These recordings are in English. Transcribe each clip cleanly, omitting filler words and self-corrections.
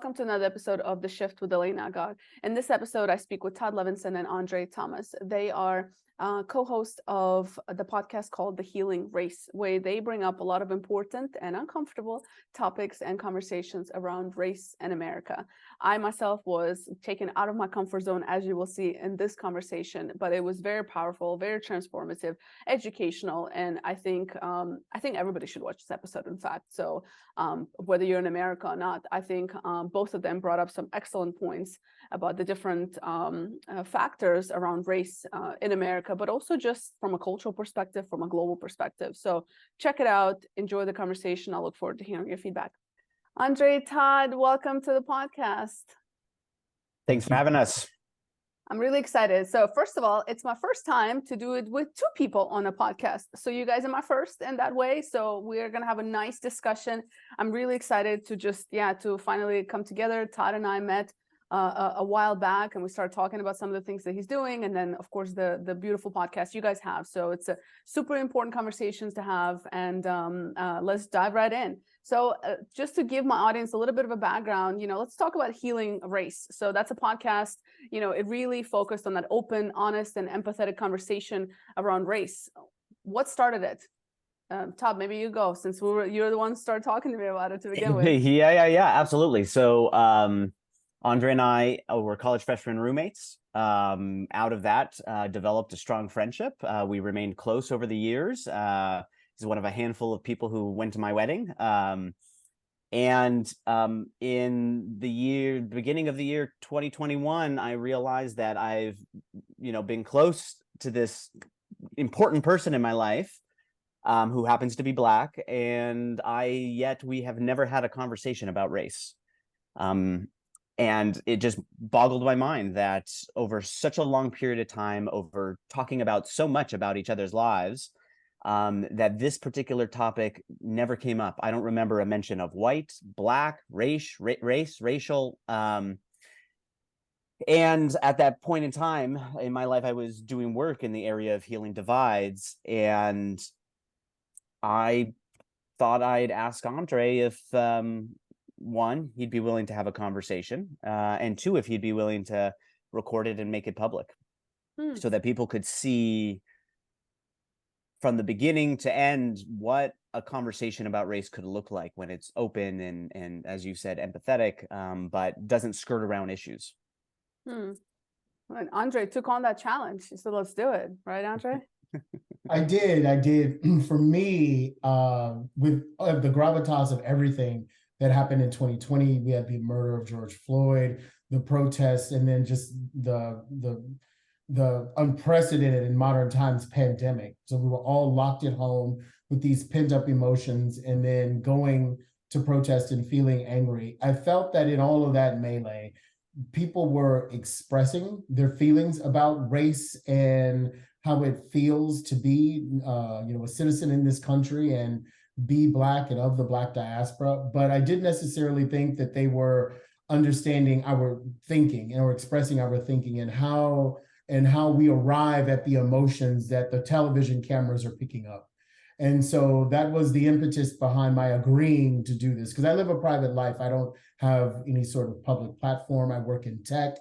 welcome to another episode of The Shift with Elena Agar. In this episode, I speak with Todd Levinson and Andre Thomas. They are co-hosts of the podcast called The Healing Race, where they bring up a lot of important and uncomfortable topics and conversations around race in America. I myself was taken out of my comfort zone, as you will see in this conversation, but it was very powerful, very transformative, educational, and I think everybody should watch this episode, in fact. So whether you're in America or not, I think both of them brought up some excellent points about the different factors around race in America, but also just from a cultural perspective, from a global perspective. So check it out, enjoy the conversation. I look forward to hearing your feedback. Andre, Todd, welcome to the podcast. Thanks for having us. I'm really excited. So first of all, it's my first time to do it with two people on a podcast. So you guys are my first in that way. So we're going to have a nice discussion. I'm really excited to to finally come together. Todd and I met a while back, and we started talking about some of the things that he's doing, and then of course the beautiful podcast you guys have. So it's a super important conversations to have, and let's dive right in. So just to give my audience a little bit of a background, let's talk about Healing Race. So that's a podcast, it really focused on that open, honest, and empathetic conversation around race. What started it? Todd, maybe you go, since you're the one who started talking to me about it to begin with. Yeah, absolutely. So Andre and I were college freshman roommates. Out of that, developed a strong friendship. We remained close over the years. He's one of a handful of people who went to my wedding. In the beginning of the year 2021, I realized that I've, been close to this important person in my life, who happens to be Black, and yet we have never had a conversation about race. And it just boggled my mind that over such a long period of time, over talking about so much about each other's lives, that this particular topic never came up. I don't remember a mention of white, Black, racial. And at that point in time in my life, I was doing work in the area of healing divides, and I thought I'd ask Andre if, one, he'd be willing to have a conversation, and two, if he'd be willing to record it and make it public, so that people could see from the beginning to end what a conversation about race could look like when it's open and as you said, empathetic, but doesn't skirt around issues. And Andre took on that challenge. He said, let's do it. Right, Andre? I did. For me, with the gravitas of everything that happened in 2020, we had the murder of George Floyd, the protests, and then just the unprecedented in modern times pandemic. So we were all locked at home with these pent up emotions, and then going to protest and feeling angry. I felt that in all of that melee, people were expressing their feelings about race and how it feels to be, a citizen in this country and be Black and of the Black diaspora. But I didn't necessarily think that they were understanding our thinking or expressing our thinking and how we arrive at the emotions that the television cameras are picking up. And so that was the impetus behind my agreeing to do this, because I live a private life. I don't have any sort of public platform. I work in tech,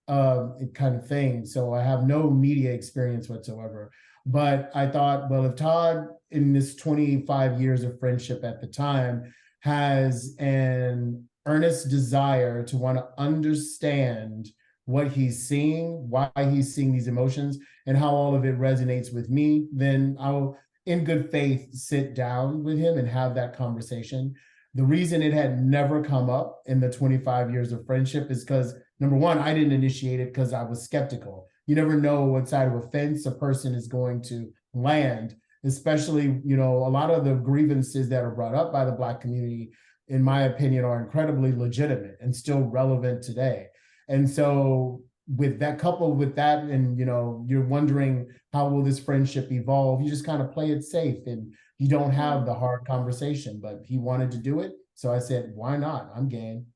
kind of thing. So I have no media experience whatsoever. But I thought, well, if Todd, in this 25 years of friendship at the time, has an earnest desire to want to understand what he's seeing, why he's seeing these emotions, and how all of it resonates with me, then I'll, in good faith, sit down with him and have that conversation. The reason it had never come up in the 25 years of friendship is because, number one, I didn't initiate it because I was skeptical. You never know what side of a fence a person is going to land, especially, a lot of the grievances that are brought up by the Black community, in my opinion, are incredibly legitimate and still relevant today. And so with that, coupled with that, and, you're wondering how will this friendship evolve, you just kind of play it safe and you don't have the hard conversation. But he wanted to do it. So I said, why not? I'm game.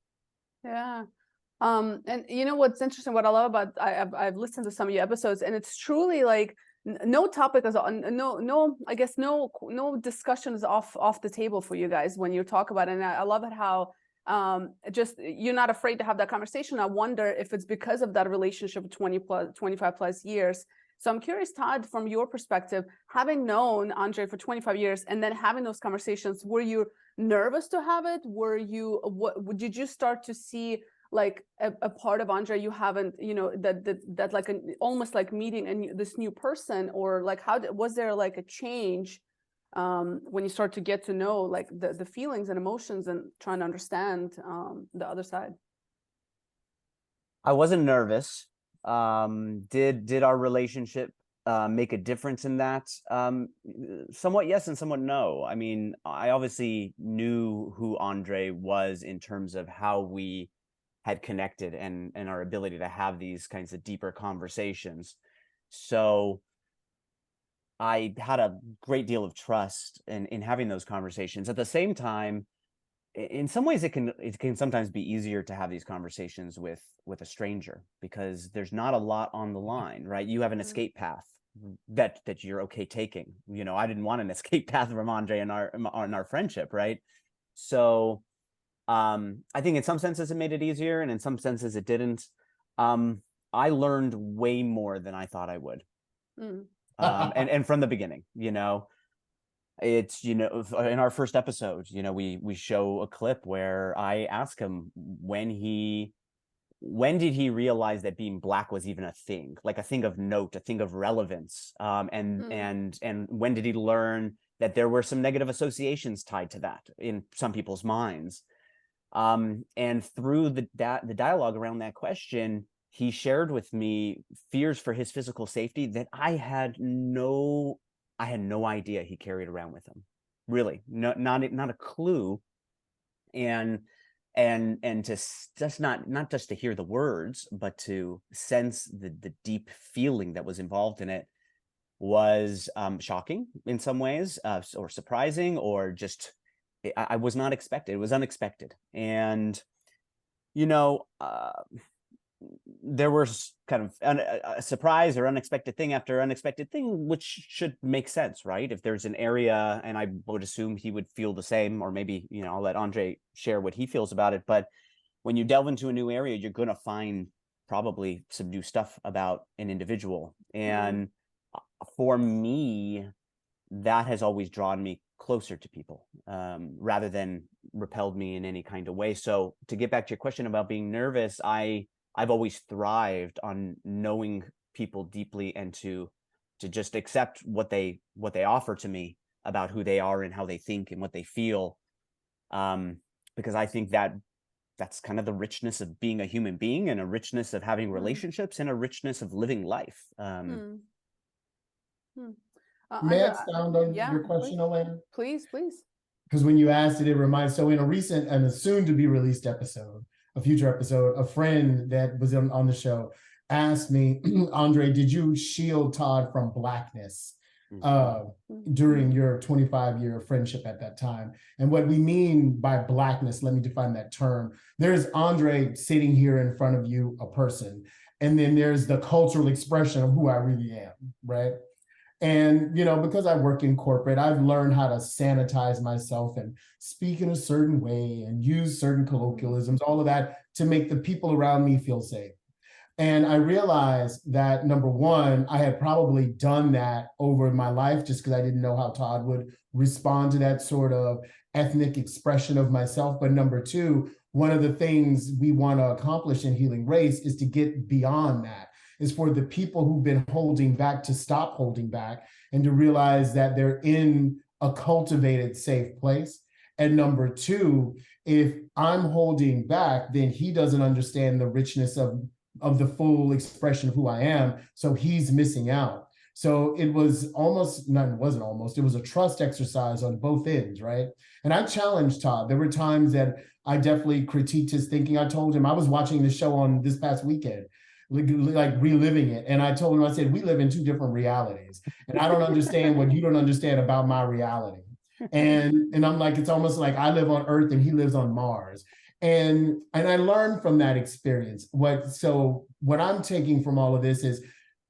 Yeah. And what's interesting, what I love about, I've listened to some of your episodes, and it's truly like no topic is no discussion is off the table for you guys when you talk about it. And I love it how just you're not afraid to have that conversation. I wonder if it's because of that relationship of 25 plus years. So I'm curious, Todd, from your perspective, having known Andre for 25 years and then having those conversations, were you nervous to have it? Did you start to see like a part of Andre you haven't, that like almost like meeting this new person, or like was there like a change when you start to get to know like the feelings and emotions and trying to understand the other side? I wasn't nervous. Did our relationship make a difference in that? Somewhat yes and somewhat no. I mean, I obviously knew who Andre was in terms of how we had connected and our ability to have these kinds of deeper conversations. So I had a great deal of trust in having those conversations. At the same time, in some ways it can sometimes be easier to have these conversations with a stranger, because there's not a lot on the line, right? You have an escape path that you're okay taking. I didn't want an escape path from Andre in our friendship, right? So I think in some senses it made it easier, and in some senses it didn't. I learned way more than I thought I would. And from the beginning, it's, in our first episode, we show a clip where I ask him when did he realize that being Black was even a thing, like a thing of note, a thing of relevance, and when did he learn that there were some negative associations tied to that in some people's minds, and through the dialogue around that question, he shared with me fears for his physical safety that I had no idea he carried around with him. Really, not a clue. And to just not just to hear the words, but to sense the deep feeling that was involved in it was shocking in some ways, or surprising, or just I was not expected. It was unexpected. And there was kind of a surprise or unexpected thing after unexpected thing, which should make sense, right? If there's an area, and I would assume he would feel the same, or maybe, I'll let Andre share what he feels about it. But when you delve into a new area, you're going to find probably some new stuff about an individual. And for me, that has always drawn me closer to people, rather than repelled me in any kind of way. So to get back to your question about being nervous, I've always thrived on knowing people deeply, and to just accept what they offer to me about who they are and how they think and what they feel, because I think that's kind of the richness of being a human being, and a richness of having relationships, and a richness of living life. May I expound on your question, Elena? Please. Because when you asked it, it reminds. So in a recent and a soon to be released episode, a future episode, a friend that was on the show asked me, Andre, did you shield Todd from Blackness during your 25-year friendship at that time? And what we mean by Blackness, let me define that term. There's Andre sitting here in front of you, a person, and then there's the cultural expression of who I really am, right? And, because I work in corporate, I've learned how to sanitize myself and speak in a certain way and use certain colloquialisms, all of that, to make the people around me feel safe. And I realized that, number one, I had probably done that over my life just because I didn't know how Todd would respond to that sort of ethnic expression of myself. But number two, one of the things we want to accomplish in Healing Race is to get beyond that, is for the people who've been holding back to stop holding back, and to realize that they're in a cultivated, safe place. And number two, if I'm holding back, then he doesn't understand the richness of the full expression of who I am. So he's missing out. So it was it was a trust exercise on both ends, right? And I challenged Todd. There were times that I definitely critiqued his thinking. I told him, I was watching the show on this past weekend, like reliving it. And I told him, I said, we live in two different realities. And I don't understand what you don't understand about my reality. And I'm like, it's almost like I live on Earth and he lives on Mars. And I learned from that experience. What I'm taking from all of this is,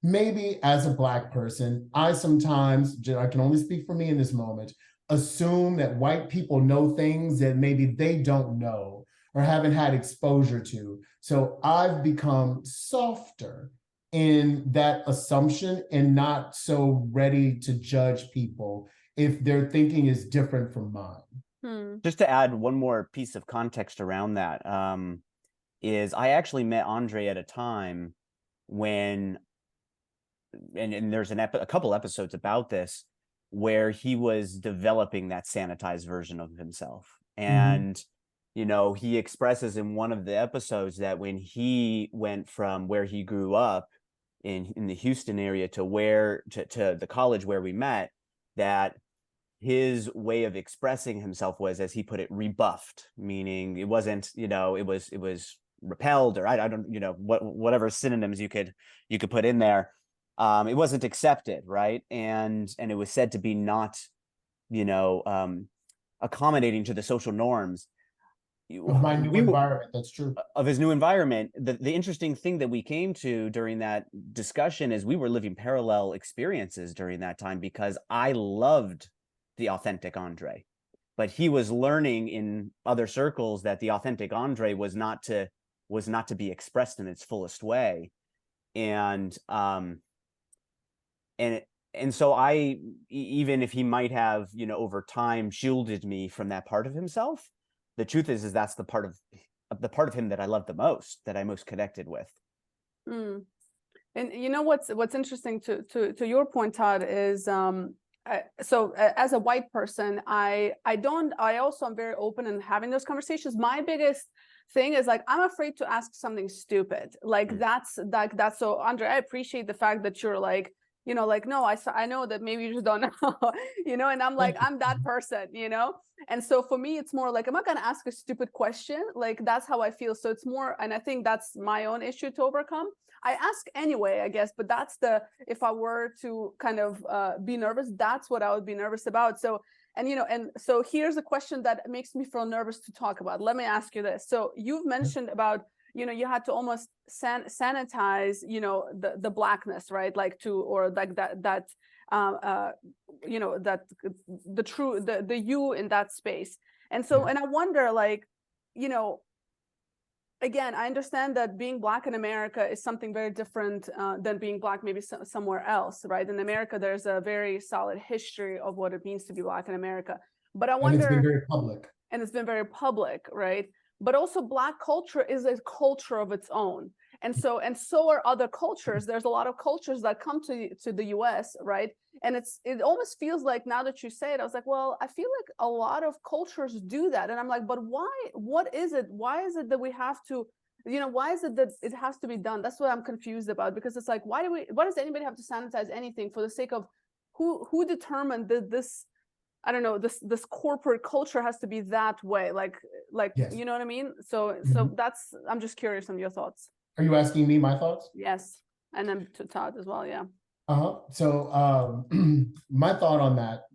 maybe as a Black person, I sometimes, I can only speak for me in this moment, assume that white people know things that maybe they don't know, or haven't had exposure to. So I've become softer in that assumption and not so ready to judge people if their thinking is different from mine. Just to add one more piece of context around that, is I actually met Andre at a time when, and there's a couple episodes about this, where he was developing that sanitized version of himself. And, you know, he expresses in one of the episodes that when he went from where he grew up in the Houston area to the college where we met, that his way of expressing himself was, as he put it, rebuffed, meaning it wasn't, you know, it was repelled, or I don't, you know, whatever synonyms you could put in there. It wasn't accepted, right? And it was said to be not, you know, accommodating to the social norms Of my new environment, that's true. Of his new environment. The interesting thing that we came to during that discussion is we were living parallel experiences during that time, because I loved the authentic Andre, but he was learning in other circles that the authentic Andre was not to be expressed in its fullest way. And so I, even if he might have, you know, over time shielded me from that part of himself, the truth is that's the part of him that I love the most, that I most connected with. And you know what's interesting to your point, Todd, is so as a white person, I also am very open in having those conversations. My biggest thing is, like, I'm afraid to ask something stupid. Like that's so, Andre, I appreciate the fact that you're like, you know, like, no, I know that maybe you just don't know, you know, and I'm like, I'm that person, you know? And so for me, it's more like, I'm not going to ask a stupid question. Like, that's how I feel. So it's more, and I think that's my own issue to overcome. I ask anyway, I guess, but that's if I were to kind of be nervous, that's what I would be nervous about. So, and, you know, and so here's a question that makes me feel nervous to talk about. Let me ask you this. So you've mentioned about, you know, you had to almost sanitize, you know, the blackness, right? Like or like that you know, that the you in that space. And so, and I wonder, like, you know, again, I understand that being Black in America is something very different than being Black maybe somewhere else, right? In America, there's a very solid history of what it means to be Black in America. But I wonder, and it's been very public. And it's been very public, right? But also Black culture is a culture of its own. And so are other cultures. There's a lot of cultures that come to the US, right? And it almost feels like, now that you say it, I was like, well, I feel like a lot of cultures do that. And I'm like, but why? What is it? Why is it that we have to, you know, why is it that it has to be done? That's what I'm confused about, because it's like, why does anybody have to sanitize anything for the sake of who determined that this, I don't know, this corporate culture has to be that way? Like, yes. You know what I mean? So that's, I'm just curious on your thoughts. Are you asking me my thoughts? Yes. And then to Todd as well. Yeah. So my thought on that,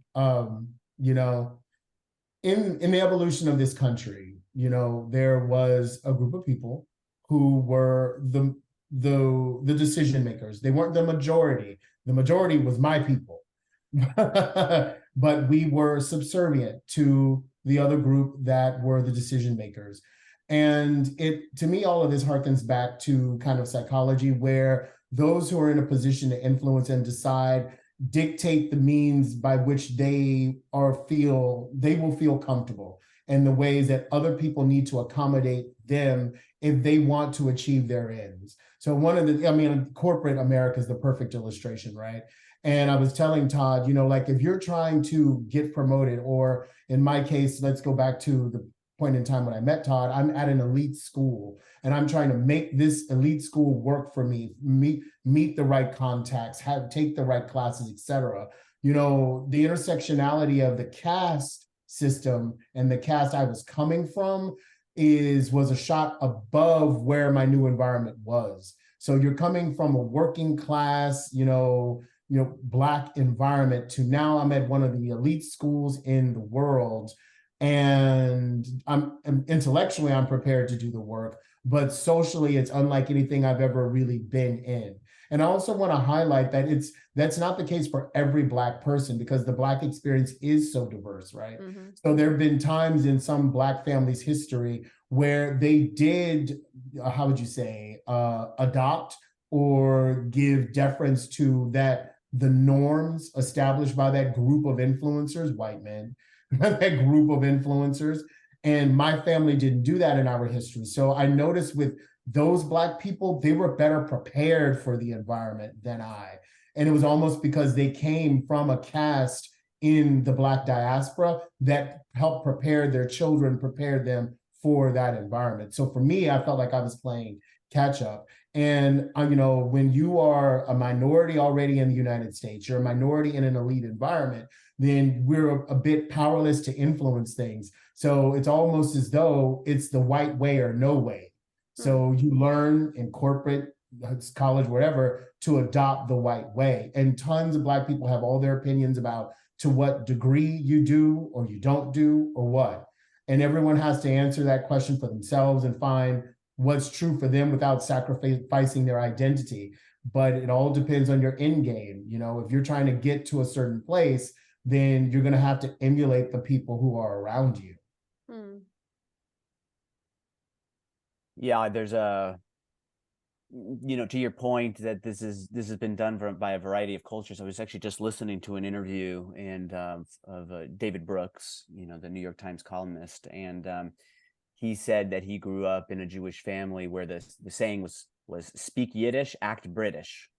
you know, in the evolution of this country, you know, there was a group of people who were the decision makers. They weren't the majority. The majority was my people. But we were subservient to the other group that were the decision makers. And to me, all of this harkens back to kind of psychology, where those who are in a position to influence and decide dictate the means by which they will feel comfortable, and the ways that other people need to accommodate them if they want to achieve their ends. So corporate America is the perfect illustration, right? And I was telling Todd, you know, like, if you're trying to get promoted, or in my case, let's go back to the point in time when I met Todd, I'm at an elite school and I'm trying to make this elite school work for me, meet the right contacts, take the right classes, etc. You know, the intersectionality of the caste system and the caste I was coming from was a shot above where my new environment was. So you're coming from a working class, you know, Black environment to now I'm at one of the elite schools in the world. And intellectually, I'm prepared to do the work, but socially, it's unlike anything I've ever really been in. And I also want to highlight that that's not the case for every Black person, because the Black experience is so diverse, right? Mm-hmm. So there have been times in some Black families' history where they did, how would you say, adopt or give deference to the norms established by that group of influencers, white men, that group of influencers. And my family didn't do that in our history. So I noticed with those Black people, they were better prepared for the environment than I. And it was almost because they came from a caste in the Black diaspora that helped prepare their children, prepare them for that environment. So for me, I felt like I was playing catch up. And when you are a minority already in the United States, you're a minority in an elite environment, then we're a bit powerless to influence things. So it's almost as though it's the white way or no way. So you learn in corporate, college, whatever, to adopt the white way. And tons of Black people have all their opinions about to what degree you do or you don't do or what. And everyone has to answer that question for themselves and find what's true for them without sacrificing their identity. But it all depends on your end game. If you're trying to get to a certain place, then you're going to have to emulate the people who are around you. Yeah, there's to your point that this has been done by a variety of cultures. I was actually just listening to an interview of David Brooks, the New York Times columnist, and he said that he grew up in a Jewish family where the saying was speak Yiddish, act British,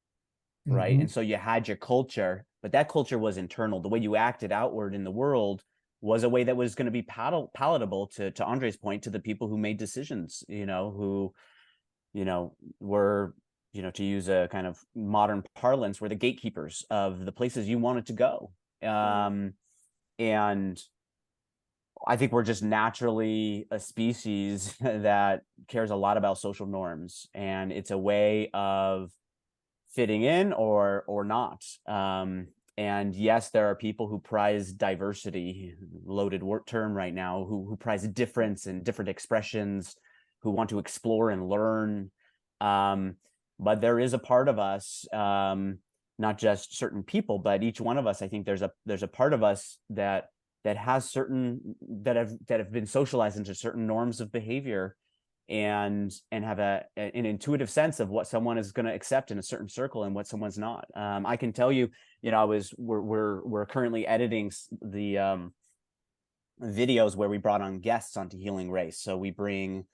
right? Mm-hmm. And so you had your culture, but that culture was internal. The way you acted outward in the world was a way that was going to be palatable to Andre's point, to the people who made decisions, who were, to use a kind of modern parlance, were the gatekeepers of the places you wanted to go. And I think we're just naturally a species that cares a lot about social norms, and it's a way of fitting in or not. And yes, there are people who prize diversity, loaded term right now, who prize difference and different expressions, who want to explore and learn. But there is a part of us, not just certain people, but each one of us, I think there's a part of us that has certain, that have been socialized into certain norms of behavior and have an intuitive sense of what someone is going to accept in a certain circle and what someone's not. I can tell you, we're currently editing the videos where we brought on guests onto Healing Race. So we bring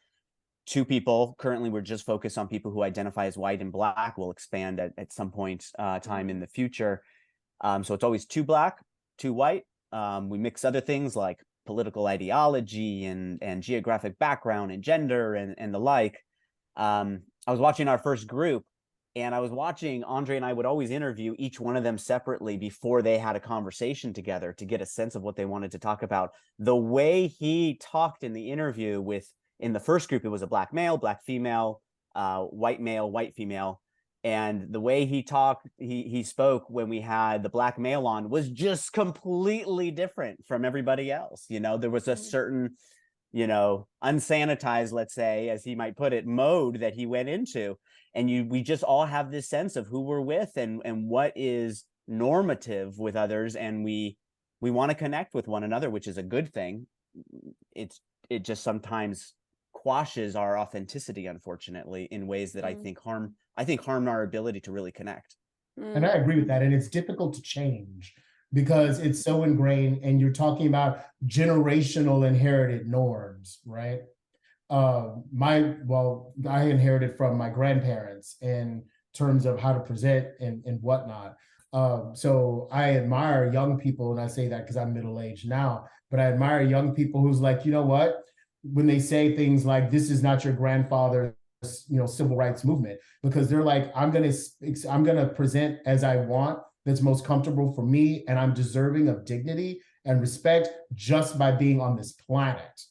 2 people. Currently, we're just focused on people who identify as white and Black. We'll expand at some point time in the future. So it's always 2 Black, 2 white. We mix other things like political ideology and geographic background and gender and the like. I was watching our first group, and I was watching Andre and I would always interview each one of them separately before they had a conversation together to get a sense of what they wanted to talk about. The way he talked in the interview in the first group, it was a Black male, Black female, white male, white female. And the way he talked, he spoke when we had the Black male on was just completely different from everybody else. There was a certain, unsanitized, let's say, as he might put it, mode that he went into. And we just all have this sense of who we're with and what is normative with others. And we want to connect with one another, which is a good thing. It just sometimes quashes our authenticity, unfortunately, in ways that I think harm our ability to really connect. And I agree with that. And it's difficult to change because it's so ingrained, and you're talking about generational inherited norms, right? I inherited from my grandparents in terms of how to present and whatnot. So I admire young people, and I say that because I'm middle-aged now, but I admire young people who's like, you know what? When they say things like, this is not your grandfather's civil rights movement, because they're like, I'm gonna present as I want, that's most comfortable for me, and I'm deserving of dignity and respect just by being on this planet.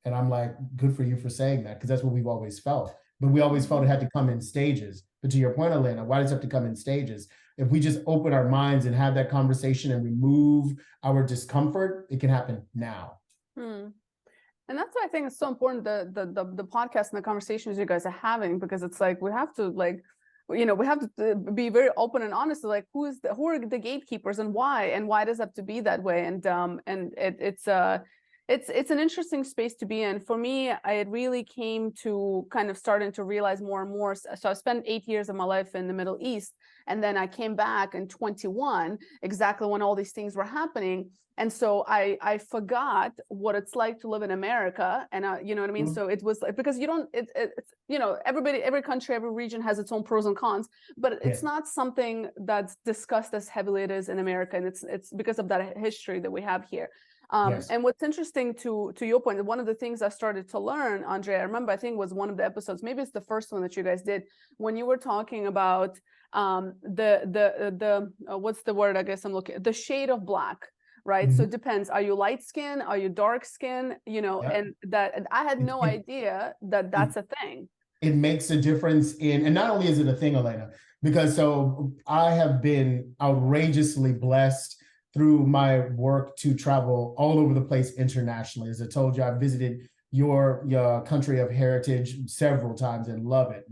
And I'm like, good for you for saying that, because that's what we've always felt. But we always felt it had to come in stages. But to your point, Elena, why does it have to come in stages? If we just open our minds and have that conversation and remove our discomfort, it can happen now. And that's why I think it's so important, the podcast and the conversations you guys are having, because it's like we we have to be very open and honest, like who are the gatekeepers and why does it have to be that way? And it's an interesting space to be in. For me, it really came to kind of starting to realize more and more. So I spent 8 years of my life in the Middle East, and then I came back in 21, exactly when all these things were happening. And so I forgot what it's like to live in America, and you know what I mean. So it was because you don't, it's every country, every region has its own pros and cons, but it's not something that's discussed as heavily it is in America, and it's because of that history that we have here. And what's interesting to your point, one of the things I started to learn, Andre, I remember, I think it was one of the episodes, maybe it's the first one that you guys did, when you were talking about what's the word, I guess I'm looking, the shade of black, right? So it depends. Are you light skin? Are you dark skin? And that I had no idea that that's a thing. It makes a difference and not only is it a thing, Elena, because so I have been outrageously blessed through my work to travel all over the place internationally. As I told you, I visited your country of heritage several times and love it.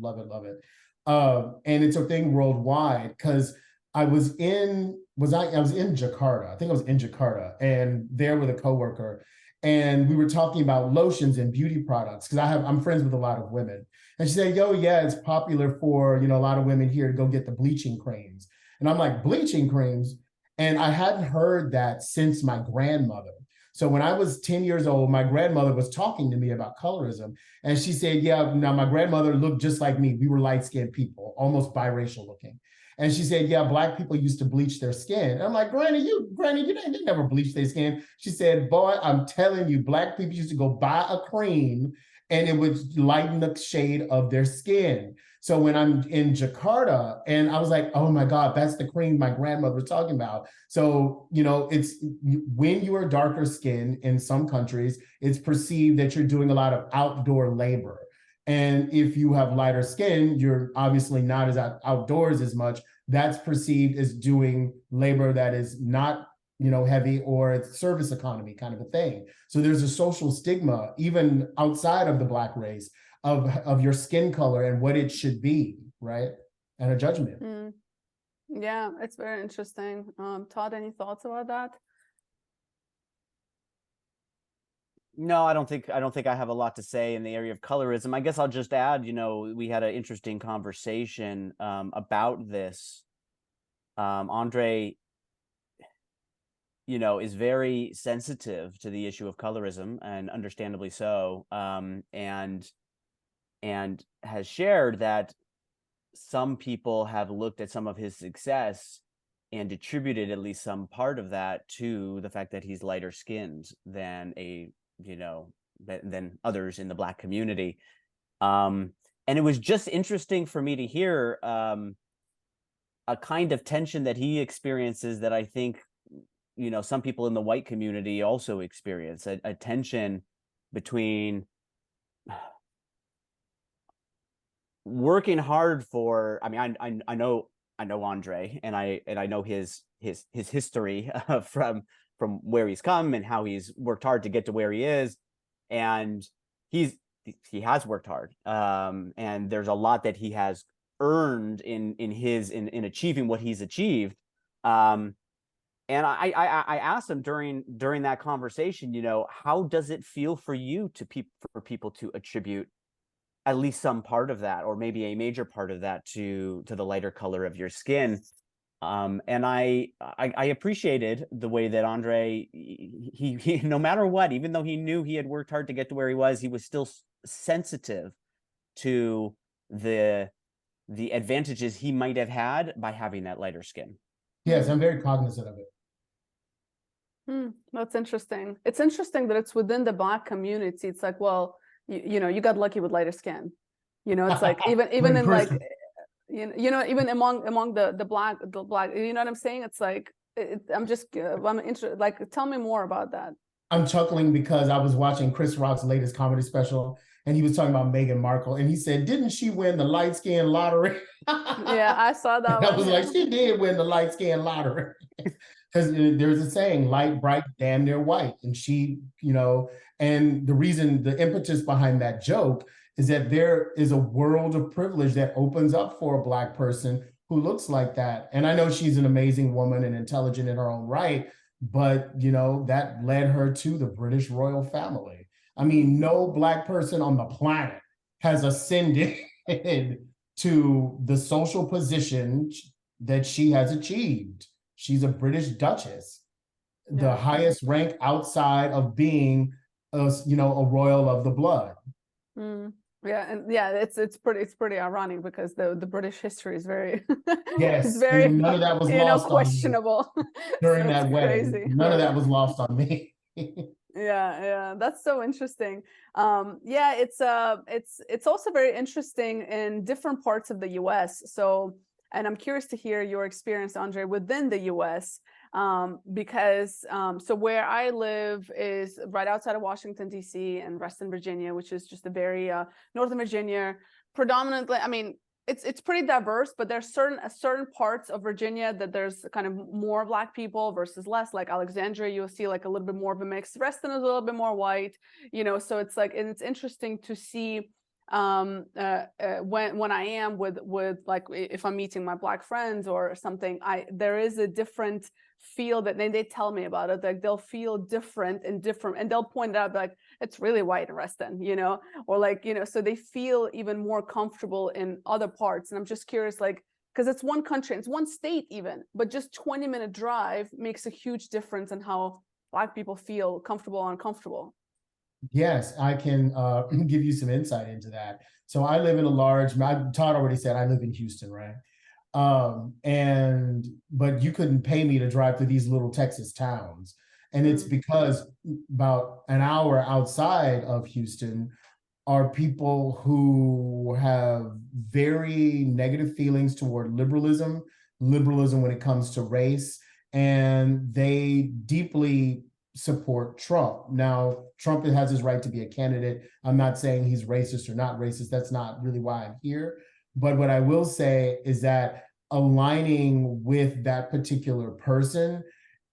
And it's a thing worldwide because I was in Jakarta. I think I was in Jakarta and there with a coworker, and we were talking about lotions and beauty products because I'm friends with a lot of women. And she said, "Yo, yeah, it's popular for a lot of women here to go get the bleaching creams." And I'm like, "Bleaching creams?" And I hadn't heard that since my grandmother. So when I was 10 years old, my grandmother was talking to me about colorism. And she said, yeah, now my grandmother looked just like me. We were light-skinned people, almost biracial looking. And she said, yeah, Black people used to bleach their skin. And I'm like, Granny, they never bleached their skin. She said, boy, I'm telling you, Black people used to go buy a cream and it would lighten the shade of their skin. So when I'm in Jakarta, and I was like, oh my God, that's the cream my grandmother was talking about. So, it's when you are darker skinned in some countries, it's perceived that you're doing a lot of outdoor labor. And if you have lighter skin, you're obviously not as outdoors as much. That's perceived as doing labor that is not heavy, or it's service economy kind of a thing. So there's a social stigma, even outside of the Black race, of your skin color and what it should be, right? And a judgment. Yeah, it's very interesting. Todd, any thoughts about that? No, I don't think I have a lot to say in the area of colorism. I guess I'll just add, we had an interesting conversation about this. Andre, is very sensitive to the issue of colorism, and understandably so. And has shared that some people have looked at some of his success and attributed at least some part of that to the fact that he's lighter skinned than than others in the Black community. And it was just interesting for me to hear a kind of tension that he experiences that I think, some people in the white community also experience, a tension between working hard for, I mean, I know Andre, and I know his history from where he's come and how he's worked hard to get to where he is, and he has worked hard, and there's a lot that he has earned in achieving what he's achieved. And I asked him during that conversation, how does it feel for you for people to attribute at least some part of that, or maybe a major part of that, to the lighter color of your skin? And I appreciated the way that Andre, he no matter what, even though he knew he had worked hard to get to where he was still sensitive to the advantages he might have had by having that lighter skin. Yes, I'm very cognizant of it. That's interesting. It's interesting that it's within the Black community. It's like, well, you got lucky with lighter skin. It's like even in like, even among the black, you know what I'm saying? It's like, I'm interested. Like, tell me more about that. I'm chuckling because I was watching Chris Rock's latest comedy special, and he was talking about Meghan Markle, and he said, "Didn't she win the light skin lottery?" Yeah, I saw that. I was like, she did win the light skin lottery. Because there's a saying, light, bright, damn near white. And she, and the impetus behind that joke is that there is a world of privilege that opens up for a Black person who looks like that. And I know she's an amazing woman and intelligent in her own right, but you know, that led her to the British royal family. I mean, no Black person on the planet has ascended to the social position that she has achieved. She's a British Duchess, the highest rank outside of being a, you know, a royal of the blood. Yeah, and yeah, it's pretty ironic because the British history is very Yes, it's very none of that was lost questionable on me during so that wedding. crazy. None of that was lost on me. Yeah, that's so interesting. Yeah, it's also very interesting in different parts of the US. So, and I'm curious to hear your experience, Andre, within the US. Because so where I live is right outside of Washington, D.C. and Reston, Virginia, which is just a very Northern Virginia, predominantly, I mean, it's pretty diverse, but there's certain parts of Virginia that there's kind of more Black people versus less. Like Alexandria, you'll see like a little bit more of a mix. Reston is a little bit more white, you know. So it's like, and it's interesting to see when I am with like, if I'm meeting my Black friends or something, there is a different feel that they tell me about it. Like they'll feel different, and they'll point it out like, it's really white in Reston, you know, or like, you know, so they feel even more comfortable in other parts. And I'm just curious, like, because it's one country, it's one state even, but just 20-minute drive makes a huge difference in how Black people feel comfortable or uncomfortable. Yes, I can give you some insight into that. So I live in a large, Todd already said I live in Houston, right? But you couldn't pay me to drive through these little Texas towns. And it's because about an hour outside of Houston are people who have very negative feelings toward liberalism when it comes to race, and they deeply support Trump. Now, Trump has his right to be a candidate. I'm not saying he's racist or not racist. That's not really why I'm here. But what I will say is that aligning with that particular person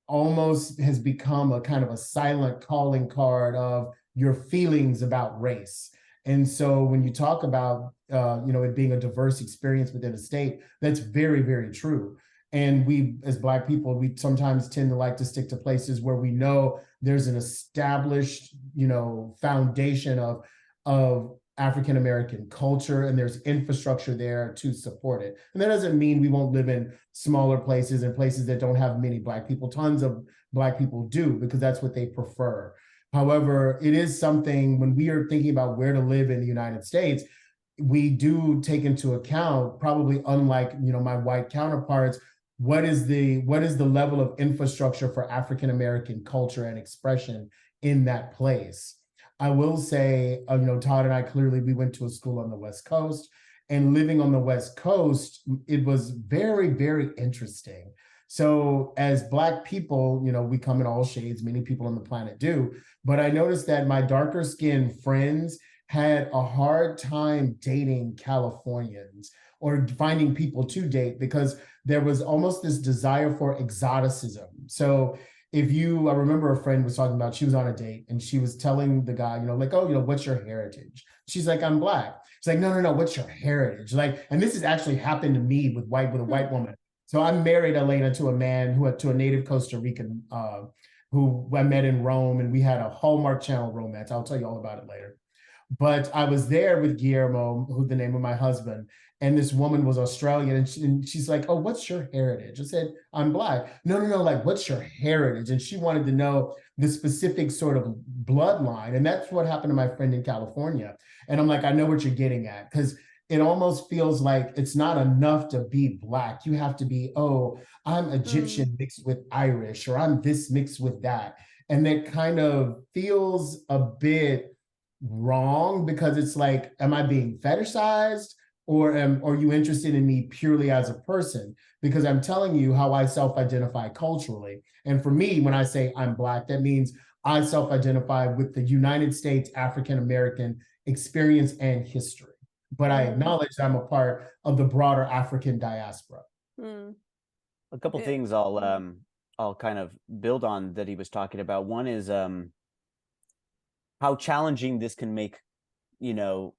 almost has become a kind of a silent calling card of your feelings about race. And so when you talk about you know, it being a diverse experience within a state, that's very, very true. And we, as Black people, we sometimes tend to like to stick to places where we know there's an established, you know, foundation of African-American culture, and there's infrastructure there to support it. And that doesn't mean we won't live in smaller places and places that don't have many Black people. Tons of Black people do, because that's what they prefer. However, it is something, when we are thinking about where to live in the United States, we do take into account, probably unlike, you know, my white counterparts, what is the level of infrastructure for African-American culture and expression in that place. I will say, you know, Todd and I, clearly, we went to a school on the West Coast, and living on the West Coast, it was very, very interesting. So as Black people, you know, we come in all shades, many people on the planet do, but I noticed that my darker skinned friends had a hard time dating Californians or finding people to date, because there was almost this desire for exoticism. So I remember a friend was talking about, she was on a date and she was telling the guy, you know, like, oh, you know, what's your heritage? She's like, I'm Black. She's like, no, what's your heritage? Like, and this has actually happened to me with a white woman. So I married Elena to a native Costa Rican who I met in Rome, and we had a Hallmark Channel romance. I'll tell you all about it later. But I was there with Guillermo, who's the name of my husband, and this woman was Australian, and she's like, oh, what's your heritage? I said, I'm Black. No, like, what's your heritage? And she wanted to know the specific sort of bloodline. And that's what happened to my friend in California. And I'm like, I know what you're getting at, because it almost feels like it's not enough to be Black. You have to be, oh, I'm Egyptian mixed with Irish, or I'm this mixed with that. And that kind of feels a bit wrong, because it's like, am I being fetishized, or are you interested in me purely as a person? Because I'm telling you how I self-identify culturally. And for me, when I say I'm Black, that means I self-identify with the United States African-American experience and history. But I acknowledge that I'm a part of the broader African diaspora. A couple things I'll kind of build on that he was talking about. One is how challenging this can make, you know,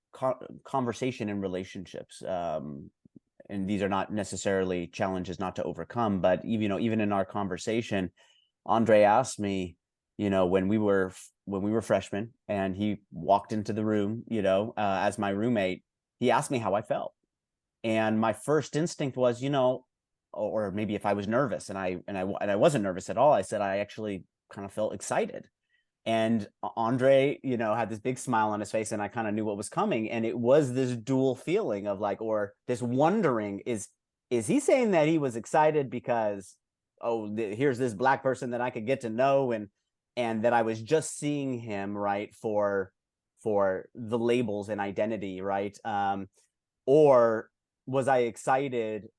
conversation in relationships. And these are not necessarily challenges not to overcome, but even in our conversation, Andre asked me, when we were freshmen and he walked into the room, as my roommate, he asked me how I felt. And my first instinct was, or maybe if I was nervous, and I wasn't nervous at all. I said I actually kind of felt excited. And Andre, had this big smile on his face, and I kind of knew what was coming. And it was this dual feeling of like, or this wondering, is he saying that he was excited because, here's this Black person that I could get to know, and that I was just seeing him, right, for the labels and identity, right? Or was I excited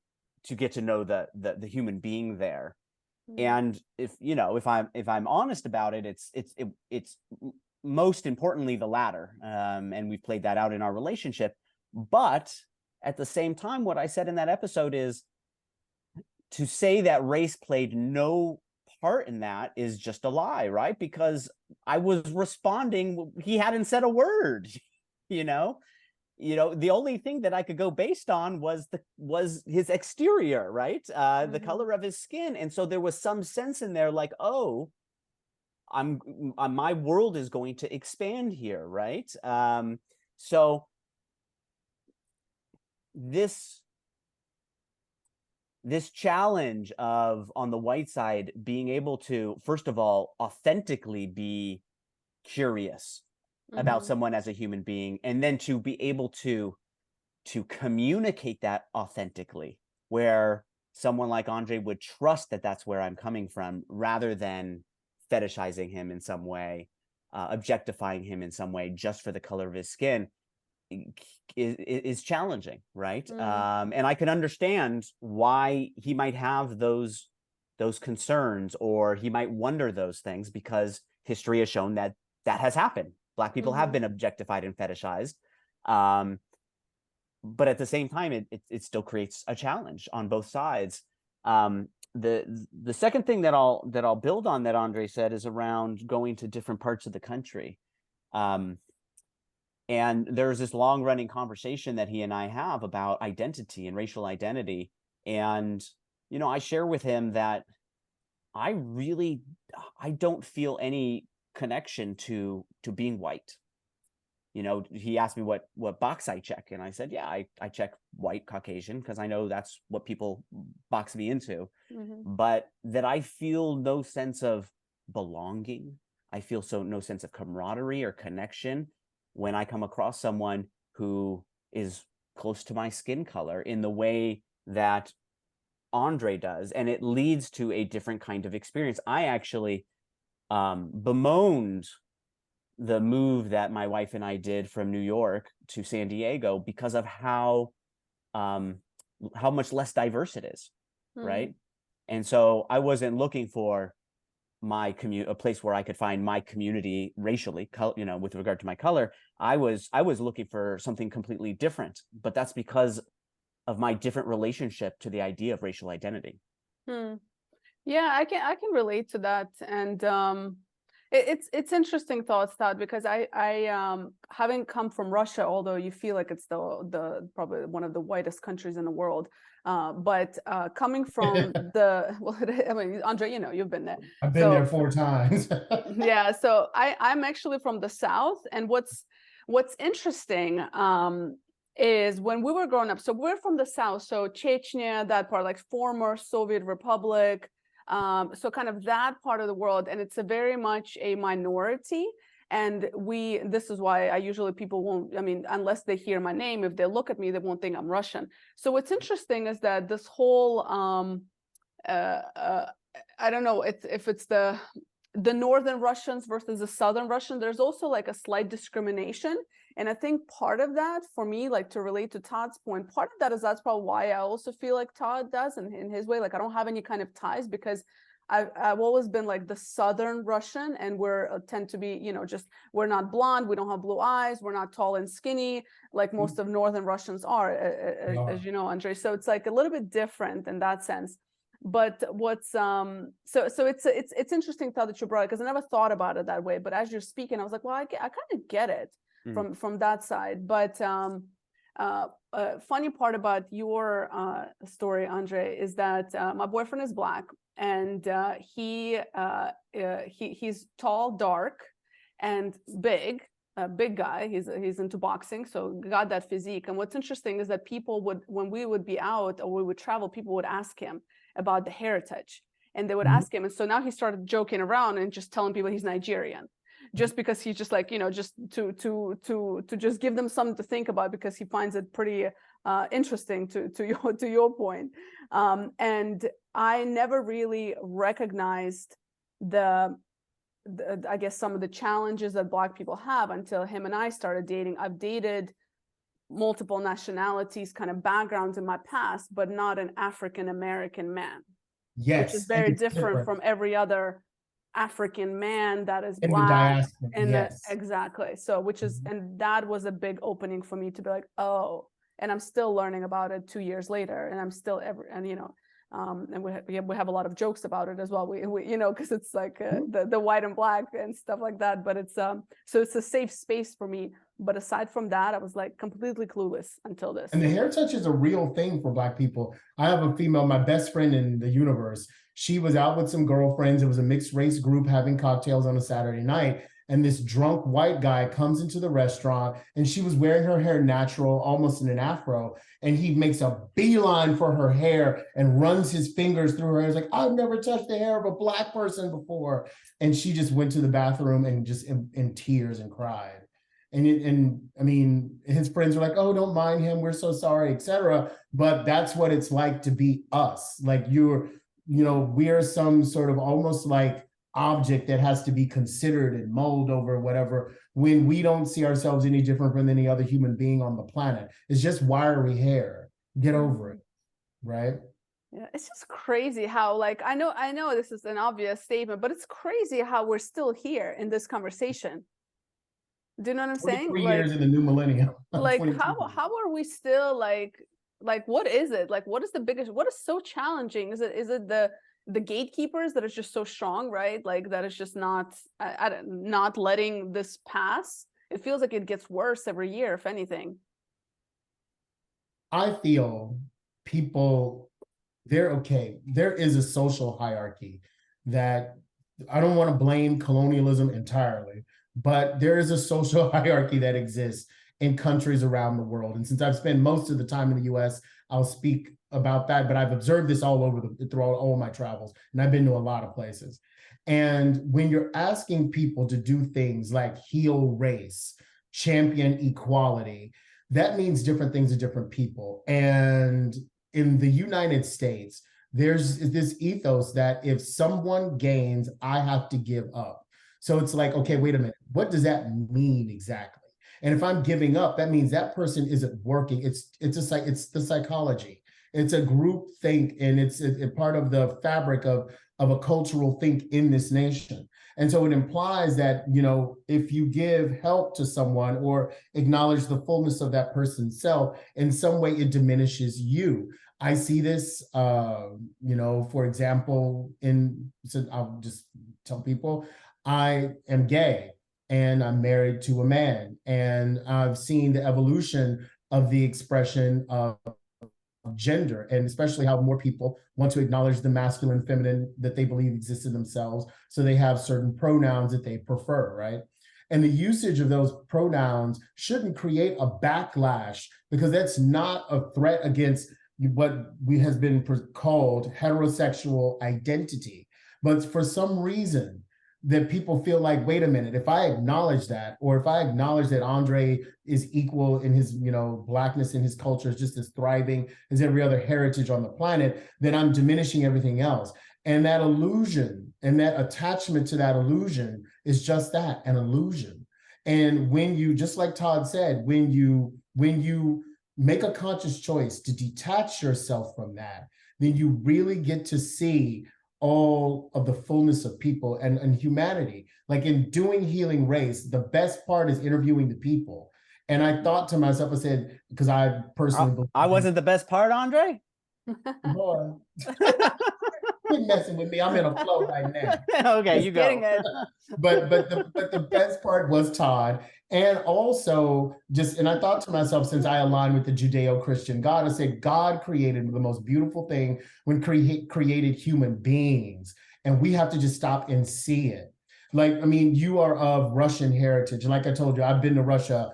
to get to know the human being there? And if I'm honest about it, it's most importantly the latter. And we've played that out in our relationship. But at the same time, what I said in that episode is, to say that race played no part in that is just a lie, right? Because I was responding, he hadn't said a word, the only thing that I could go based on was his exterior, right? The color of his skin. And so there was some sense in there like, my world is going to expand here, right? So this challenge of, on the white side, being able to, first of all, authentically be curious about someone as a human being, and then to be able to communicate that authentically, where someone like Andre would trust that that's where I'm coming from, rather than fetishizing him in some way, objectifying him in some way just for the color of his skin, is challenging, right? And I can understand why he might have those concerns, or he might wonder those things, because history has shown that has happened. Black people have been objectified and fetishized. But at the same time, it still creates a challenge on both sides. The second thing that I'll build on that Andre said is around going to different parts of the country. And there's this long running conversation that he and I have about identity and racial identity. And, I share with him that I don't feel any connection to being white. He asked me what box I check, and I said, yeah, I check white Caucasian, because I know that's what people box me into. But that I feel no sense of belonging. I feel no sense of camaraderie or connection when I come across someone who is close to my skin color in the way that Andre does. And it leads to a different kind of experience. I actually bemoaned the move that my wife and I did from New York to San Diego because of how much less diverse it is, right? And so I wasn't looking for a place where I could find my community racially, with regard to my color. I was looking for something completely different, but that's because of my different relationship to the idea of racial identity. Yeah, I can relate to that. And it's interesting thoughts, Todd, because I having come from Russia, although you feel like it's the probably one of the whitest countries in the world, but coming from I mean, Andre, you've been there. I've been there 4 times. Yeah, so I'm actually from the South, and what's interesting is when we were growing up, so we're from the South, so Chechnya, that part, like former Soviet Republic, so kind of that part of the world, and it's a very much a minority. And this is why people won't, unless they hear my name, if they look at me, they won't think I'm Russian. So what's interesting is that this whole, I don't know if it's the northern Russians versus the southern Russian, there's also like a slight discrimination. And I think part of that, for me, like to relate to Todd's point, part of that is that's probably why I also feel like Todd does in his way. Like I don't have any kind of ties, because I've always been like the southern Russian, and tend to be, we're not blonde, we don't have blue eyes, we're not tall and skinny like most of northern Russians are, as you know, Andre. So it's like a little bit different in that sense. But what's so it's interesting, Todd, that you brought it, because I never thought about it that way. But as you're speaking, I was like, well, I kind of get it. from that side. But funny part about your story, Andre, is that my boyfriend is Black, and he's tall, dark, and big. A big guy. He's into boxing, so got that physique. And what's interesting is that people would, when we would be out or we would travel, people would ask him about the heritage, and they would ask him. And so now he started joking around and just telling people he's Nigerian, just because he's just like, just to just give them something to think about, because he finds it pretty interesting to your point. And I never really recognized I guess some of the challenges that Black people have until him and I started dating. I've dated multiple nationalities, kind of backgrounds in my past, but not an African American man. Yes, which is very different from every other African man that is in Black. the diaspora. And Yes, exactly. So, which is, and that was a big opening for me to be like, oh, and I'm still learning about it 2 years later, and I'm still and we have a lot of jokes about it as well. We because it's like the white and Black and stuff like that. But it's so it's a safe space for me. But aside from that, I was like completely clueless until this. and the hair touch is a real thing for Black people. I have a female, my best friend in the universe. She was out with some girlfriends. It was a mixed race group having cocktails on a Saturday night. And this drunk white guy comes into the restaurant, and she was wearing her hair natural, almost in an afro. And he makes a beeline for her hair and runs his fingers through her hair. He's like, I've never touched the hair of a Black person before. And she just went to the bathroom and just in tears and cried. And I mean, his friends were like, oh, don't mind him, we're so sorry, etc. But that's what it's like to be us. Like we're some sort of almost like object that has to be considered and mulled over, whatever, when we don't see ourselves any different from any other human being on the planet. It's just wiry hair. Get over it, right? Yeah, it's just crazy how, like, I know this is an obvious statement, but it's crazy how we're still here in this conversation. Do you know what I'm saying? 3 years in the new millennium. Like, how are we still like what is it? Like, what is the biggest, what is so challenging? Is it the gatekeepers that is just so strong, right? Like that is just not not letting this pass. It feels like it gets worse every year, if anything. I feel people, they're okay. There is a social hierarchy that I don't want to blame colonialism entirely, but there is a social hierarchy that exists in countries around the world. And since I've spent most of the time in the US, I'll speak about that, but I've observed this all over throughout all my travels, and I've been to a lot of places. And when you're asking people to do things like heal race, champion equality, that means different things to different people. And in the United States, there's this ethos that if someone gains, I have to give up. So it's like, okay, wait a minute, what does that mean exactly? And if I'm giving up, that means that person isn't working. It's the psychology. It's a group think, and it's a part of the fabric of a cultural think in this nation. And so it implies that, if you give help to someone or acknowledge the fullness of that person's self, in some way it diminishes you. I see this, for example, so I'll just tell people, I am gay and I'm married to a man, and I've seen the evolution of the expression of gender, and especially how more people want to acknowledge the masculine, feminine that they believe exists in themselves. So they have certain pronouns that they prefer, right? And the usage of those pronouns shouldn't create a backlash, because that's not a threat against what has been called heterosexual identity. But for some reason, that people feel like, wait a minute, if I acknowledge that, or if I acknowledge that Andre is equal in his, Blackness in his culture, is just as thriving as every other heritage on the planet, then I'm diminishing everything else. And that illusion and that attachment to that illusion is just that, an illusion. And when you, just like Todd said, when you make a conscious choice to detach yourself from that, then you really get to see all of the fullness of people and humanity. Like in doing Healing Race, the best part is interviewing the people. And I thought to myself, I said, because I personally believe I wasn't the best part, Andre? boy, messing with me. I'm in a flow right now. Okay, you Getting go. it. But the best part was Todd. And also and I thought to myself, since I align with the Judeo-Christian God, I said, God created the most beautiful thing when created human beings. And we have to just stop and see it. Like, I mean, you are of Russian heritage. And like I told you, I've been to Russia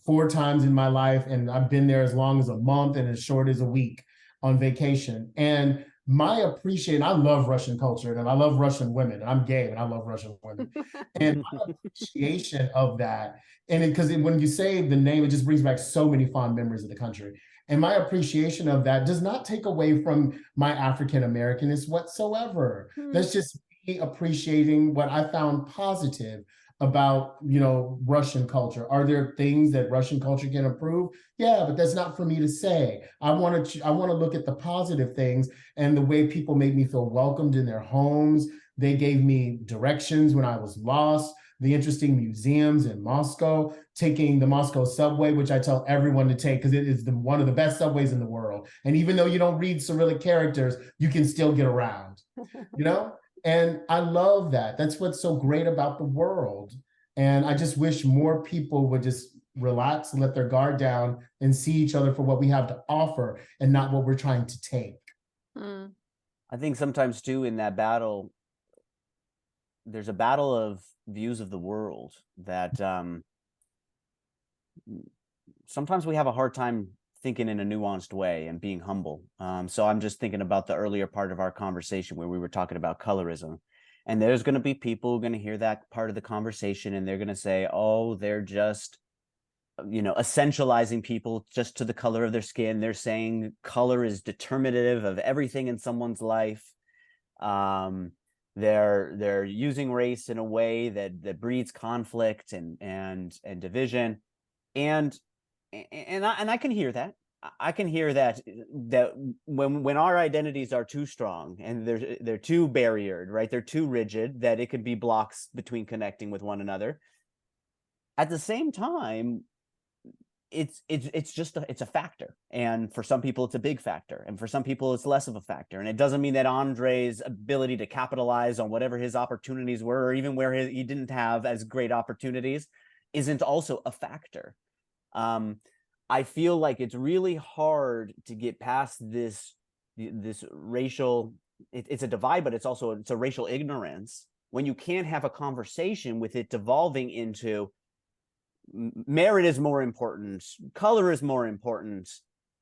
4 times in my life, and I've been there as long as a month and as short as a week on vacation. And I love Russian culture and I love Russian women. I'm gay and I love Russian women. And my appreciation of that, and because when you say the name, it just brings back so many fond memories of the country. And my appreciation of that does not take away from my African Americanness whatsoever. That's just me appreciating what I found positive about, Russian culture. Are there things that Russian culture can improve? Yeah, but that's not for me to say. I want to look at the positive things and the way people made me feel welcomed in their homes. They gave me directions when I was lost. The interesting museums in Moscow, taking the Moscow subway, which I tell everyone to take because it is one of the best subways in the world. And even though you don't read Cyrillic characters, you can still get around, you know? And I love that. That's what's so great about the world. And I just wish more people would just relax and let their guard down and see each other for what we have to offer and not what we're trying to take. I think sometimes too in that battle, there's a battle of views of the world that sometimes we have a hard time thinking in a nuanced way and being humble. So I'm just thinking about the earlier part of our conversation where we were talking about colorism. And there's going to be people who are going to hear that part of the conversation and they're going to say, oh, they're just, essentializing people just to the color of their skin. They're saying color is determinative of everything in someone's life. They're using race in a way that breeds conflict and division. And I can hear that. I can hear that when our identities are too strong and they're too barriered, right? They're too rigid, that it could be blocks between connecting with one another. At the same time, it's a factor, and for some people it's a big factor, and for some people it's less of a factor. And it doesn't mean that Andre's ability to capitalize on whatever his opportunities were, or even where he didn't have as great opportunities, isn't also a factor. I feel like it's really hard to get past this racial, it's a divide, but it's a racial ignorance when you can't have a conversation with it devolving into merit is more important, color is more important.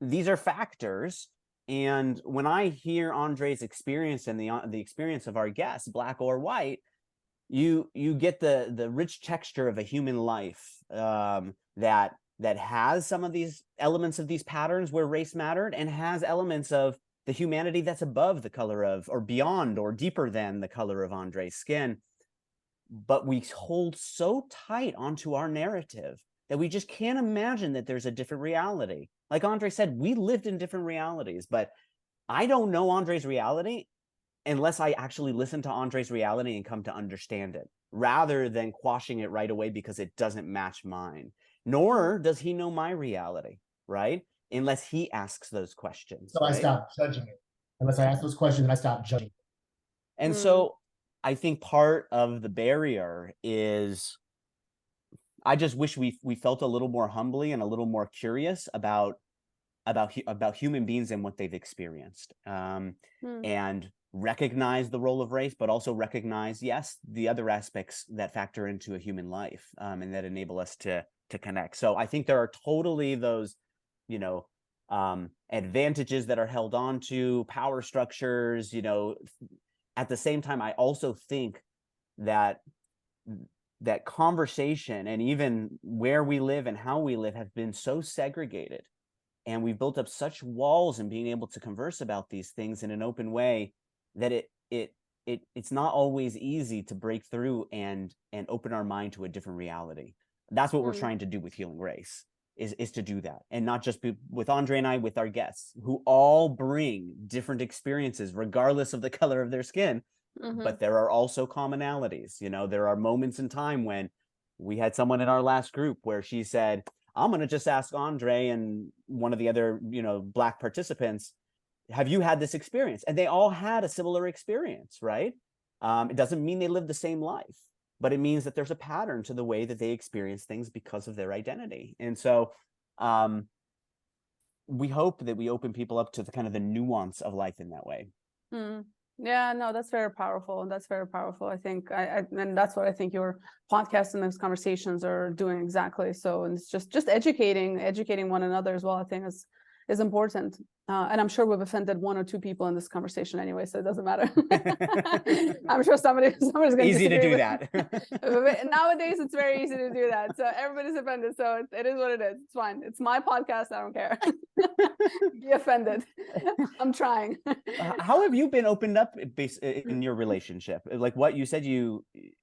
These are factors. And when I hear Andre's experience and the experience of our guests, black or white, you get the rich texture of a human life that has some of these elements of these patterns where race mattered, and has elements of the humanity that's above the color of, or beyond, or deeper than the color of Andre's skin. But we hold so tight onto our narrative that we just can't imagine that there's a different reality. Like Andre said, we lived in different realities, but I don't know Andre's reality unless I actually listen to Andre's reality and come to understand it, rather than quashing it right away because it doesn't match mine. Nor does he know my reality, right? Unless he asks those questions. So right? I stopped judging it. Unless I ask those questions, and I stopped judging it. And so I think part of the barrier is, I just wish we felt a little more humbly and a little more curious about human beings and what they've experienced, and recognize the role of race, but also recognize, yes, the other aspects that factor into a human life, and that enable us to connect. So I think there are totally those, advantages that are held on to, power structures, At the same time, I also think that conversation and even where we live and how we live have been so segregated, and we've built up such walls in being able to converse about these things in an open way that it's not always easy to break through and open our mind to a different reality. That's what we're trying to do with Healing Race, is to do that. And not just with Andre and I, with our guests, who all bring different experiences regardless of the color of their skin. But there are also commonalities. There are moments in time when we had someone in our last group where she said, I'm going to just ask Andre and one of the other, Black participants, have you had this experience? And they all had a similar experience, right? It doesn't mean they live the same life, but it means that there's a pattern to the way that they experience things because of their identity. And so we hope that we open people up to the kind of the nuance of life in that way. Mm. Yeah, no, that's very powerful. That's very powerful. I think and that's what I think your podcast and those conversations are doing exactly. So, and it's just educating one another as well, I think is important. And I'm sure we've offended one or two people in this conversation anyway, so it doesn't matter. I'm sure somebody's going to easy to do with that. Nowadays, it's very easy to do that. So everybody's offended. So it is what it is. It's fine. It's my podcast. I don't care. Be offended. I'm trying. How have you been opened up in your relationship? Like what you said,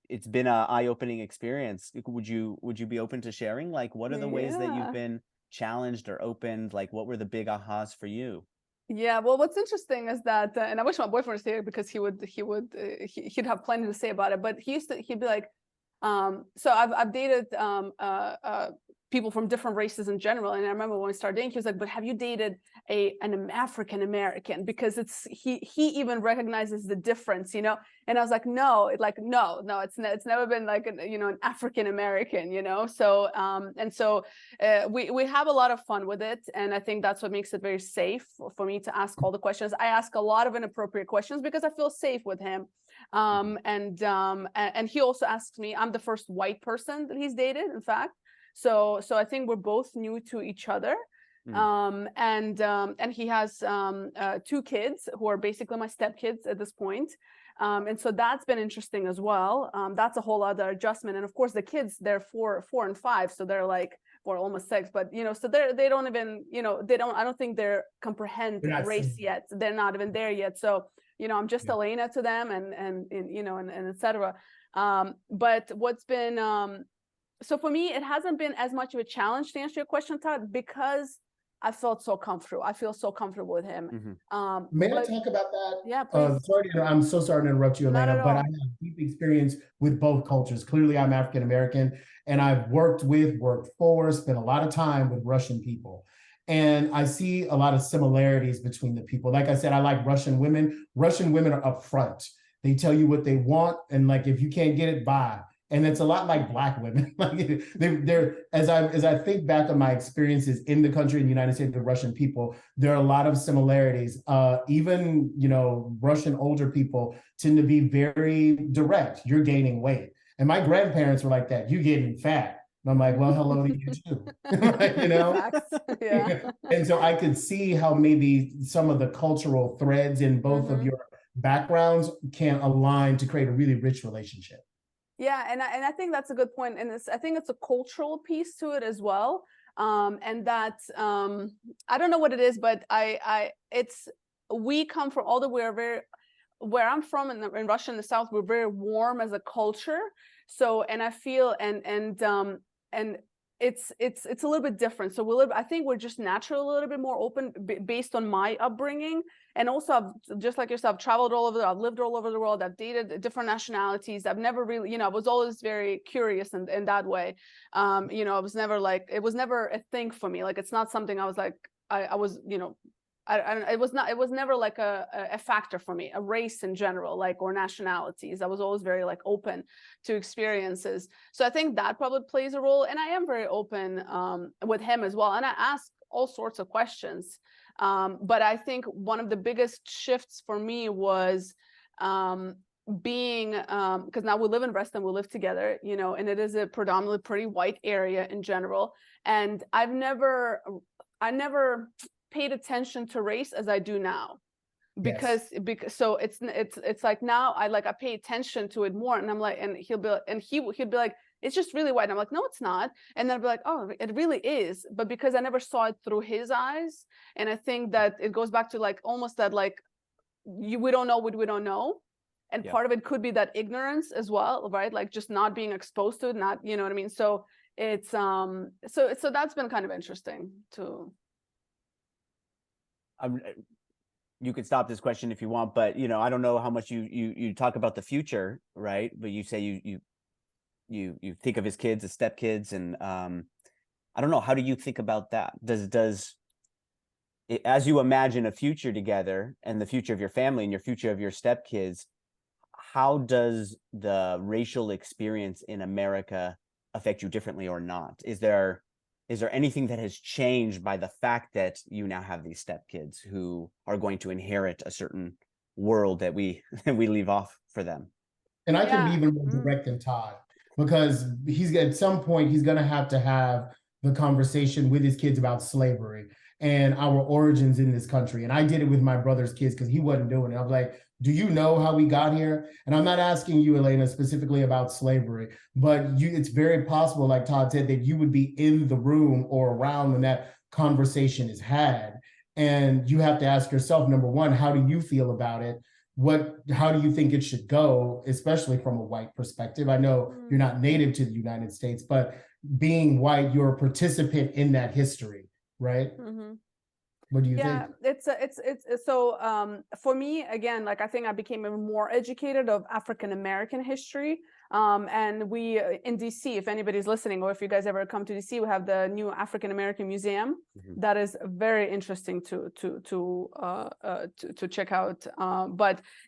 it's been an eye-opening experience. Would you be open to sharing? Like, what are the ways that you've been challenged or opened? Like, what were the big ahas for you? Yeah, well, what's interesting is that, and I wish my boyfriend was here because he'd have plenty to say about it. But he'd be like, so I've dated people from different races in general, and I remember when we started dating, he was like, "But have you dated an African American?" Because he even recognizes the difference, you know. And I was like, "No, no, it's never been like an African American, you know." So we have a lot of fun with it, and I think that's what makes it very safe for me to ask all the questions. I ask a lot of inappropriate questions because I feel safe with him. And he also asks me. I'm the first white person that he's dated, in fact. So I think we're both new to each other. And he has 2 kids who are basically my stepkids at this point. And so that's been interesting as well. That's a whole other adjustment. And of course the kids, they're 4 and 5, so they're like, or almost 6, but so they don't even, I don't think they're comprehend race yet. They're not even there yet. So I'm just Elena to them, and etc. But what's been so for me, it hasn't been as much of a challenge to answer your question, Todd, because I felt so comfortable. I feel so comfortable with him. May I talk about that? Yeah, please. I'm so sorry to interrupt you, Elena, but I all. have deep experience with both cultures. Clearly, I'm African American, and I've worked for, spent a lot of time with Russian people. And I see a lot of similarities between the people. Like I said, I like Russian women. Russian women are upfront. They tell you what they want, and like if you can't get it, bye. And it's a lot like Black women. Like they're as I think back on my experiences in the country, in the United States, with Russian people, there are a lot of similarities. Even Russian older people tend to be very direct. You're gaining weight, and my grandparents were like that. You getting fat. And I'm like, well, hello to you too. Yeah. And so I could see how maybe some of the cultural threads in both of your backgrounds can align to create a really rich relationship. Yeah, and I think that's a good point, and I think it's a cultural piece to it as well, and that I don't know what it is, but we come from, although we're very, where I'm from in Russia in the South, we're very warm as a culture. So, and I feel and it's a little bit different. So I think we're just naturally a little bit more open based on my upbringing. And also, I've, just like yourself, traveled all over, I've lived all over the world, I've dated different nationalities. I've never really, I was always very curious in that way. I was never like, it was never a thing for me. Like, it's not something I was like, I was, it was never like a factor for me, a race in general, like, or nationalities. I was always very like open to experiences. So I think that probably plays a role. And I am very open with him as well. And I ask all sorts of questions. But I think one of the biggest shifts for me was being, because now we live in Reston, we live together, and it is a predominantly pretty white area in general. And I never paid attention to race as I do now. Because so it's like now I pay attention to it more, and I'm like, and he'll be like, it's just really white. And I'm like, no, it's not. And then I'll be like, oh, it really is. But because I never saw it through his eyes, and I think that it goes back to like almost that like we don't know what we don't know. And part of it could be that ignorance as well, right? Like just not being exposed to it, not, you know what I mean? So it's so that's been kind of interesting too. You could stop this question if you want, but I don't know how much you talk about the future, right? But you say you think of his kids as stepkids, and I don't know, how do you think about that? Does as you imagine a future together and the future of your family and your future of your stepkids, how does the racial experience in America affect you differently or not? Is there anything that has changed by the fact that you now have these stepkids who are going to inherit a certain world that we we leave off for them? And I can be Yeah. even more direct than Todd, because he's at some point he's going to have the conversation with his kids about slavery and our origins in this country. And I did it with my brother's kids because he wasn't doing it. I'm like, do you know how we got here? And I'm not asking you, Elena, specifically about slavery, but it's very possible, like Todd said, that you would be in the room or around when that conversation is had. And you have to ask yourself, number one, how do you feel about it? How do you think it should go, especially from a white perspective? I know you're not native to the United States, but being white, you're a participant in that history, right? Mm-hmm. What do you think? It's so for me, again, like I think I became even more educated of African American history. And we in DC, if anybody's listening, or if you guys ever come to DC, we have the new African American Museum. Mm-hmm. That is very interesting to check out.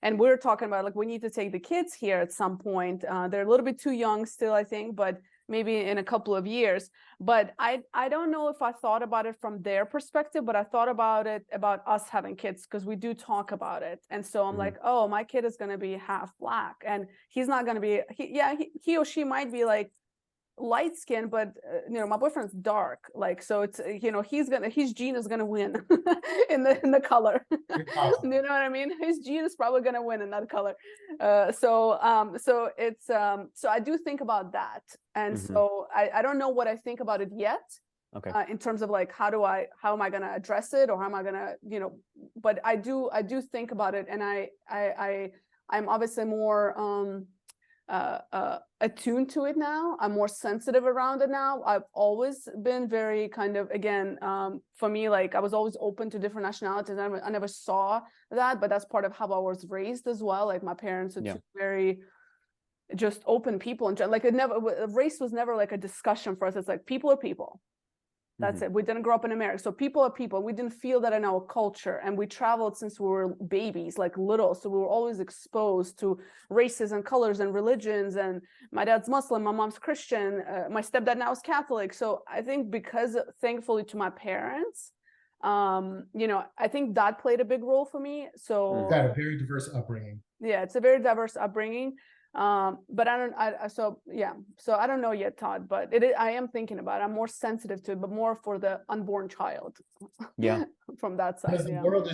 And we're talking about, like, we need to take the kids here at some point. They're a little bit too young still, I think, but maybe in a couple of years. But I don't know if I thought about it from their perspective, but I thought about it about us having kids, because we do talk about it. And so I'm like, oh, my kid is going to be half Black, and he's not going to be, he or she might be like light skin, but my boyfriend's dark, like, so it's his gene is gonna win in the color. You know what I mean? His gene is probably gonna win in that color. So it's so I do think about that, and so I don't know what I think about it yet. Okay. In terms of like how am I gonna address it, or how am I gonna but I do think about it, and I'm obviously more attuned to it now. I'm more sensitive around it now. I've always been very kind of, again, for me, like, I was always open to different nationalities. I never saw that, but that's part of how I was raised as well. Like, my parents are two very just open people, and like, race was never like a discussion for us. It's like, people are people. That's it. We didn't grow up in America. So people are people. We didn't feel that in our culture. And we traveled since we were babies, like little. So we were always exposed to races and colors and religions. And my dad's Muslim, my mom's Christian, my stepdad now is Catholic. So I think because, thankfully, to my parents, I think that played a big role for me. So got a very diverse upbringing. Yeah, it's a very diverse upbringing. But so I don't know yet, Todd, but I am thinking about it. I'm more sensitive to it, but more for the unborn child. Yeah. From that side. Does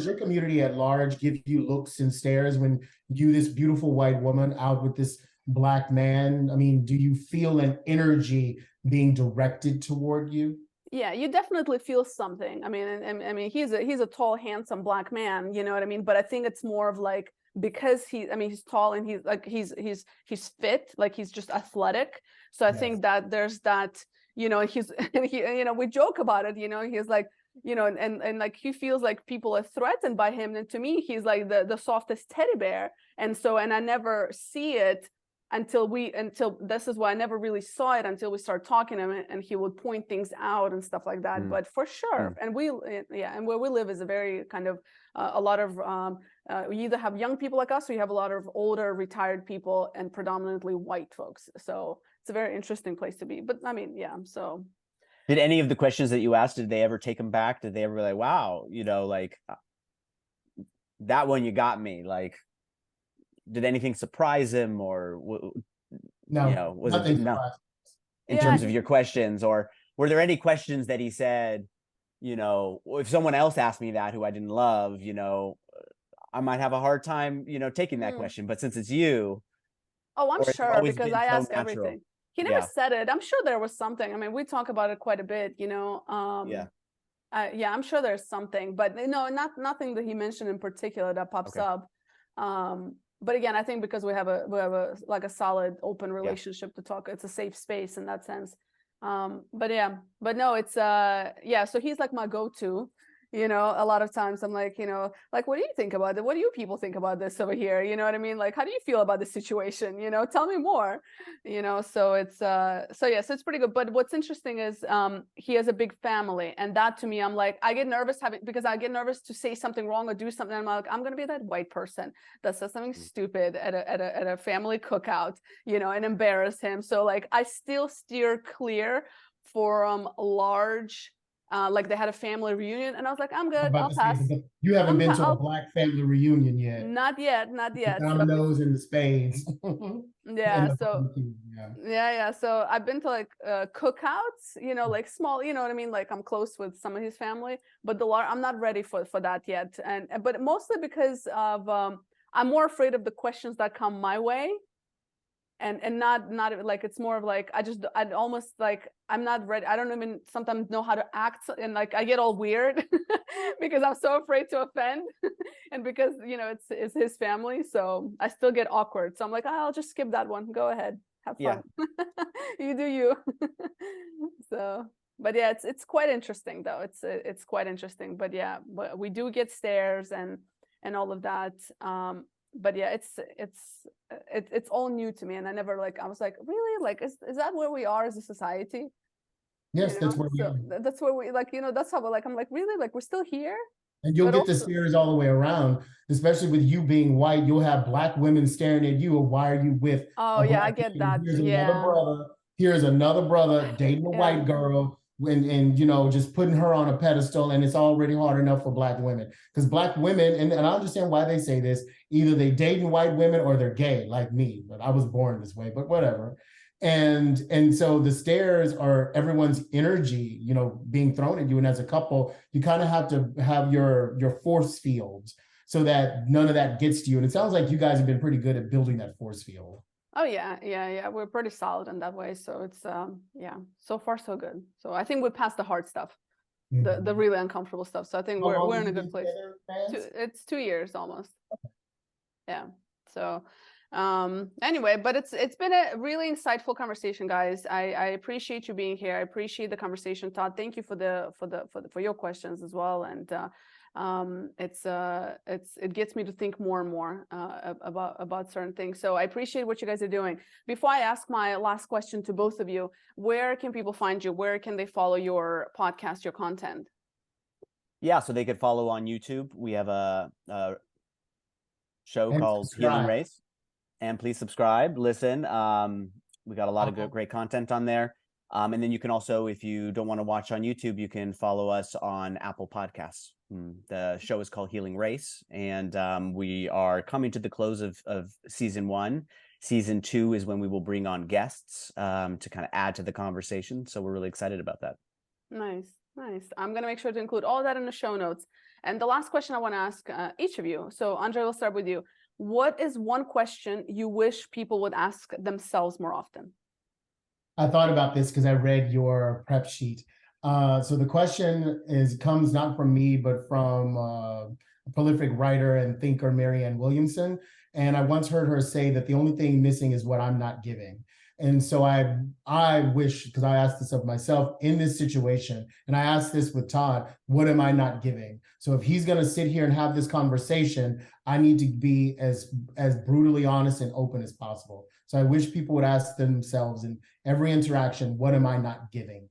your community at large give you looks and stares when you, this beautiful white woman, out with this Black man? I mean, do you feel an energy being directed toward you? Yeah, you definitely feel something. I mean, he's a tall, handsome Black man, you know what I mean? But I think it's more of like, because he's tall, and he's like, he's fit, like, he's just athletic. So I think that there's that, we joke about it, he's like, and like, he feels like people are threatened by him. And to me, he's like the softest teddy bear. And I never see it until this is why I never really saw it until we started talking to him, and he would point things out and stuff like that. But for sure. And and where we live is a very kind of a lot of you either have young people like us, or you have a lot of older retired people, and predominantly white folks. So it's a very interesting place to be. But I mean, so did any of the questions that you asked, did they ever take them back? Did they ever be like, wow, like, that one, you got me? Like, did anything surprise him, or no, was it no in terms of your questions? Or were there any questions that he said, if someone else asked me that who I didn't love, I might have a hard time, taking that question, but since it's you. Oh, I'm sure, because I ask everything. He never said it. I'm sure there was something. I mean, we talk about it quite a bit, I'm sure there's something, but no, nothing that he mentioned in particular that pops up. But again, I think because we have a like a solid open relationship to talk, it's a safe space in that sense. But no, it's so he's like my go-to, You know, a lot of times I'm like, you know, like, what do you think about it? What do you people think about this over here? You know what I mean? Like, how do you feel about the situation? You know, tell me more, you know? So it's, so yeah, so it's pretty good. But what's interesting is he has a big family. And that to me, I'm like, I get nervous because I get nervous to say something wrong or do something. I'm like, I'm going to be that white person that says something stupid at a family cookout, you know, and embarrass him. So like, I still steer clear for large, like they had a family reunion, and I was like, I'm I'm good, about I'll to say, pass. you haven't been to a I'll Black family reunion yet. not yet, not The yet. So dominoes and the spades. yeah, And the so barbecue, yeah. yeah. So I've been to like cookouts, you know, like small, you know what I mean? Like I'm close with some of his family, but I'm not ready for that yet. And but mostly because of I'm more afraid of the questions that come my way. And not like, it's more of like, I'd almost like, I'm not ready. I don't even sometimes know how to act, and like I get all weird because I'm so afraid to offend. And because, you know, it's his family, so I still get awkward. So I'm like, oh, I'll just skip that one, go ahead, have fun. You do you. So but yeah, it's quite interesting though. It's quite interesting. But yeah, but we do get stares and all of that. But yeah, it's all new to me, and I was like, really, like, is that where we are as a society? Yes, You that's know, where we so are. that's where we, like, you know, that's how we're like, I'm like, really, like, we're still here. And you'll But get the also, stares all the way around, especially with you being white. You'll have Black women staring at you. Or why are you with oh a yeah, I Black get man? that. Here's another Yeah, brother. Here's another brother dating a yeah. white girl, and you know, just putting her on a pedestal. And it's already hard enough for Black women, because Black women, and I understand why they say this, either they dating white women or they're gay, like me. But I was born this way. But whatever. And so the stares are everyone's energy, you know, being thrown at you. And as a couple, you kind of have to have your force fields so that none of that gets to you. And it sounds like you guys have been pretty good at building that force field. Oh yeah. We're pretty solid in that way. So it's yeah, so far so good. So I think we passed the hard stuff, the really uncomfortable stuff. So I think How long we're have in a you good been place. together, Vance? It's 2 years almost. Yeah. So anyway, but it's been a really insightful conversation, guys. I appreciate you being here. I appreciate the conversation. Todd, thank you for your questions as well. And it gets me to think more and more about certain things. So I appreciate what you guys are doing. Before I ask my last question to both of you, where can people find you? Where can they follow your podcast, your content? Yeah, so they could follow on YouTube. We have a show And called Healing subscribe. Race, and please subscribe, listen. We got a lot of good, great content on there. And then you can also, if you don't want to watch on YouTube, you can follow us on Apple Podcasts. The show is called Healing Race, and we are coming to the close of season 1. Season 2 is when we will bring on guests to kind of add to the conversation. So we're really excited about that. Nice. I'm going to make sure to include all that in the show notes. And the last question I want to ask each of you. So Andre, we'll start with you. What is one question you wish people would ask themselves more often? I thought about this because I read your prep sheet. So the question comes not from me, but from a prolific writer and thinker, Marianne Williamson. And I once heard her say that the only thing missing is what I'm not giving. And so I wish, because I asked this of myself in this situation, and I asked this with Todd, what am I not giving? So if he's going to sit here and have this conversation, I need to be as brutally honest and open as possible. So I wish people would ask themselves in every interaction, what am I not giving?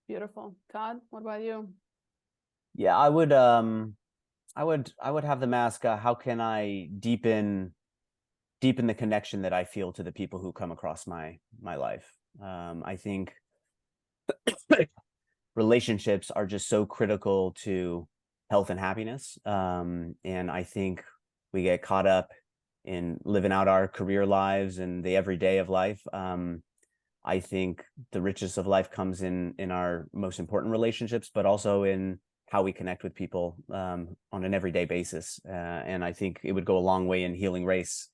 Beautiful. Todd, what about you? Yeah, I would have them ask, how can I deepen the connection that I feel to the people who come across my life. I think relationships are just so critical to health and happiness. And I think we get caught up in living out our career lives and the everyday of life. I think the richness of life comes in our most important relationships, but also in how we connect with people on an everyday basis. And I think it would go a long way in healing race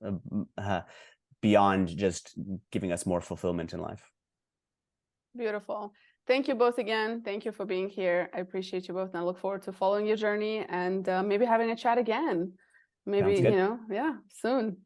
beyond just giving us more fulfillment in life. Beautiful. Thank you both again. Thank you for being here. I appreciate you both, and I look forward to following your journey and maybe having a chat again. Maybe, you know, yeah, soon.